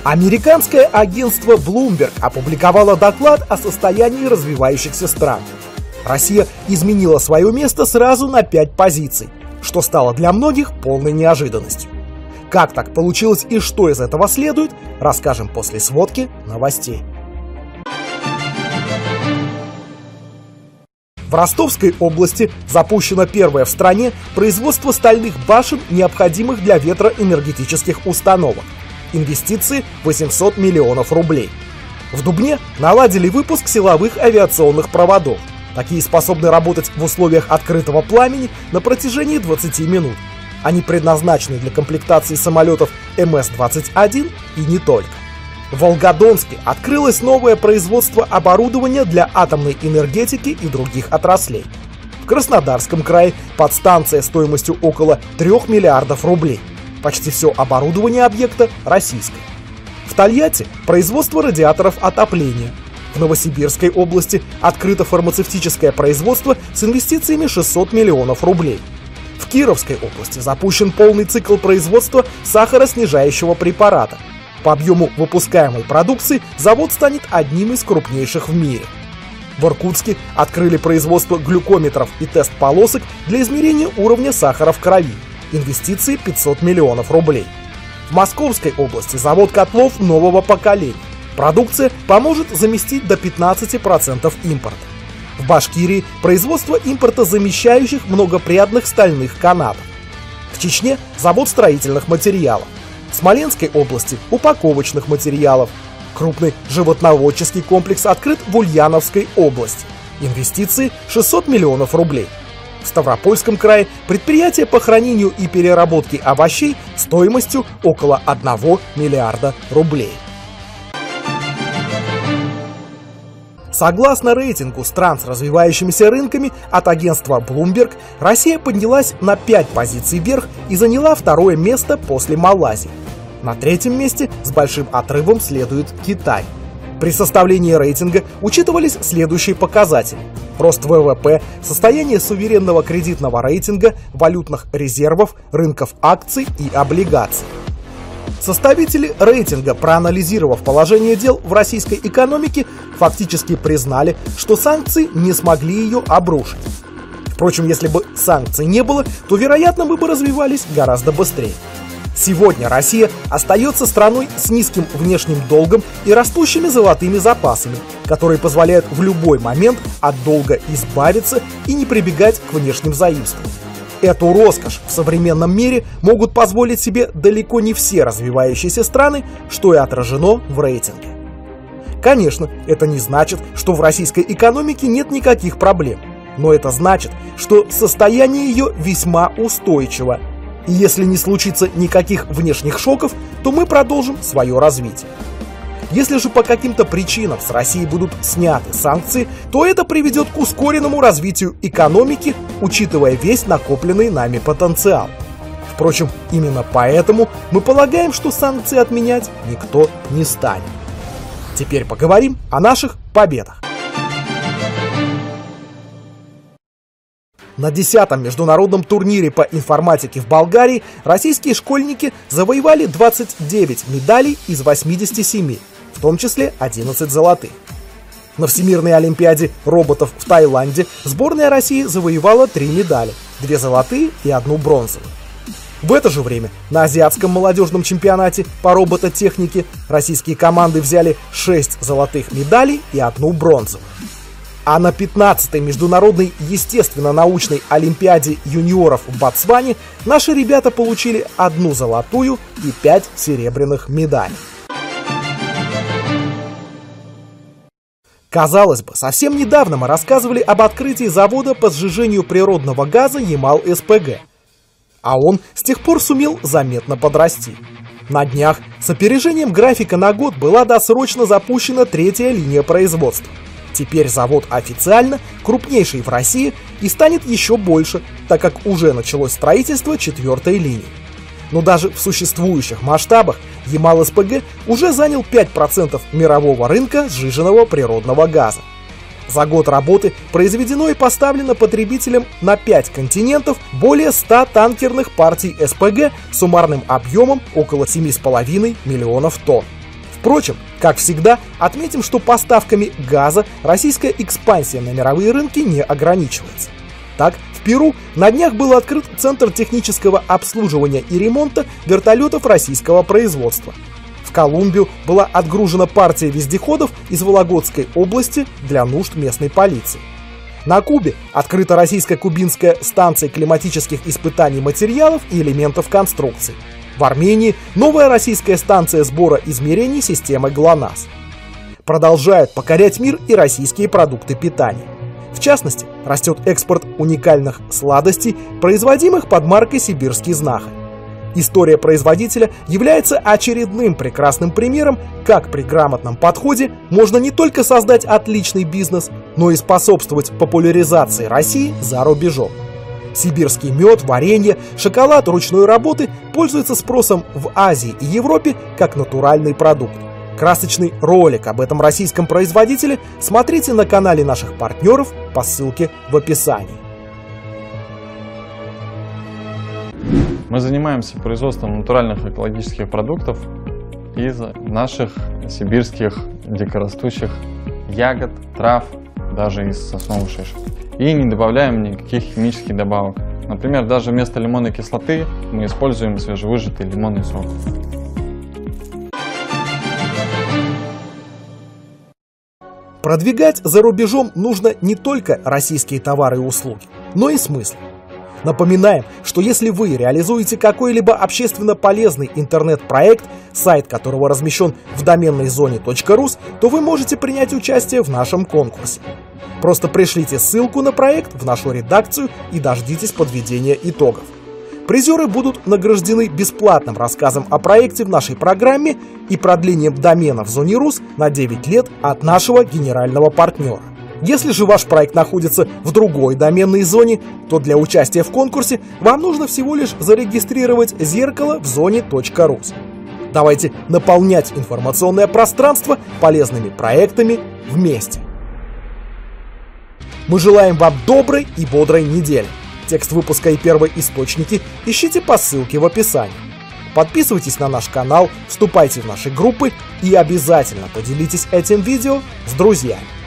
Американское агентство Bloomberg опубликовало доклад о состоянии развивающихся стран. Россия изменила свое место сразу на 5 позиций, что стало для многих полной неожиданностью. Как так получилось и что из этого следует, расскажем после сводки новостей. В Ростовской области запущено первое в стране производство стальных башен, необходимых для ветроэнергетических установок. Инвестиции 800 миллионов рублей. В Дубне наладили выпуск силовых авиационных проводов. Такие способны работать в условиях открытого пламени на протяжении 20 минут. Они предназначены для комплектации самолетов МС-21 и не только. В Волгодонске открылось новое производство оборудования для атомной энергетики и других отраслей. В Краснодарском крае подстанция стоимостью около 3 миллиардов рублей. Почти все оборудование объекта российское. В Тольятти производство радиаторов отопления. В Новосибирской области открыто фармацевтическое производство с инвестициями 600 миллионов рублей. В Кировской области запущен полный цикл производства сахароснижающего препарата. По объему выпускаемой продукции завод станет одним из крупнейших в мире. В Иркутске открыли производство глюкометров и тест-полосок для измерения уровня сахара в крови. Инвестиции 500 миллионов рублей. В Московской области завод котлов нового поколения. Продукция поможет заместить до 15% импорта. В Башкирии производство импортозамещающих многопрядных стальных канатов. В Чечне завод строительных материалов. В Смоленской области упаковочных материалов. Крупный животноводческий комплекс открыт в Ульяновской области. Инвестиции 600 миллионов рублей. В Ставропольском крае предприятие по хранению и переработке овощей стоимостью около 1 миллиарда рублей. Согласно рейтингу стран с развивающимися рынками от агентства Bloomberg, Россия поднялась на 5 позиций вверх и заняла 2-е место после Малайзии. На 3-м месте с большим отрывом следует Китай. При составлении рейтинга учитывались следующие показатели: рост ВВП, состояние суверенного кредитного рейтинга, валютных резервов, рынков акций и облигаций. Составители рейтинга, проанализировав положение дел в российской экономике, фактически признали, что санкции не смогли ее обрушить. Впрочем, если бы санкций не было, то, вероятно, мы бы развивались гораздо быстрее. Сегодня Россия остается страной с низким внешним долгом и растущими золотыми запасами, которые позволяют в любой момент от долга избавиться и не прибегать к внешним заимствованиям. Эту роскошь в современном мире могут позволить себе далеко не все развивающиеся страны, что и отражено в рейтинге. Конечно, это не значит, что в российской экономике нет никаких проблем, но это значит, что состояние ее весьма устойчиво. И если не случится никаких внешних шоков, то мы продолжим свое развитие. Если же по каким-то причинам с России будут сняты санкции, то это приведет к ускоренному развитию экономики, учитывая весь накопленный нами потенциал. Впрочем, именно поэтому мы полагаем, что санкции отменять никто не станет. Теперь поговорим о наших победах. На 10-м международном турнире по информатике в Болгарии российские школьники завоевали 29 медалей из 87, в том числе 11 золотых. На Всемирной олимпиаде роботов в Таиланде сборная России завоевала 3 медали, 2 золотые и 1 бронзовую. В это же время на Азиатском молодежном чемпионате по робототехнике российские команды взяли 6 золотых медалей и 1 бронзовую. А на 15-й международной естественно-научной олимпиаде юниоров в Ботсване наши ребята получили 1 золотую и 5 серебряных медалей. Казалось бы, совсем недавно мы рассказывали об открытии завода по сжижению природного газа Ямал-СПГ. А он с тех пор сумел заметно подрасти. На днях с опережением графика на год была досрочно запущена 3-я линия производства. Теперь завод официально крупнейший в России и станет еще больше, так как уже началось строительство 4-й линии. Но даже в существующих масштабах Ямал-СПГ уже занял 5% мирового рынка сжиженного природного газа. За год работы произведено и поставлено потребителям на 5 континентов более 100 танкерных партий СПГ с суммарным объемом около 7,5 миллионов тонн. Впрочем, как всегда, отметим, что поставками газа российская экспансия на мировые рынки не ограничивается. Так, в Перу на днях был открыт Центр технического обслуживания и ремонта вертолетов российского производства. В Колумбию была отгружена партия вездеходов из Вологодской области для нужд местной полиции. На Кубе открыта российско-кубинская станция климатических испытаний материалов и элементов конструкций. В Армении новая российская станция сбора измерений системы ГЛОНАСС. Продолжают покорять мир и российские продукты питания. В частности, растет экспорт уникальных сладостей, производимых под маркой «Сибирский знахарь». История производителя является очередным прекрасным примером, как при грамотном подходе можно не только создать отличный бизнес, но и способствовать популяризации России за рубежом. Сибирский мед, варенье, шоколад ручной работы пользуются спросом в Азии и Европе как натуральный продукт. Красочный ролик об этом российском производителе смотрите на канале наших партнеров по ссылке в описании. Мы занимаемся производством натуральных экологических продуктов из наших сибирских дикорастущих ягод, трав, даже из сосновых шишек. И не добавляем никаких химических добавок. Например, даже вместо лимонной кислоты мы используем свежевыжатый лимонный сок. Продвигать за рубежом нужно не только российские товары и услуги, но и смысл. Напоминаем, что если вы реализуете какой-либо общественно полезный интернет-проект, сайт которого размещен в доменной зоне .rus, то вы можете принять участие в нашем конкурсе. Просто пришлите ссылку на проект в нашу редакцию и дождитесь подведения итогов. Призеры будут награждены бесплатным рассказом о проекте в нашей программе и продлением домена в зоне РУС на 9 лет от нашего генерального партнера. Если же ваш проект находится в другой доменной зоне, то для участия в конкурсе вам нужно всего лишь зарегистрировать зеркало в зоне .rus. Давайте наполнять информационное пространство полезными проектами вместе. Мы желаем вам доброй и бодрой недели. Текст выпуска и первоисточники ищите по ссылке в описании. Подписывайтесь на наш канал, вступайте в наши группы и обязательно поделитесь этим видео с друзьями.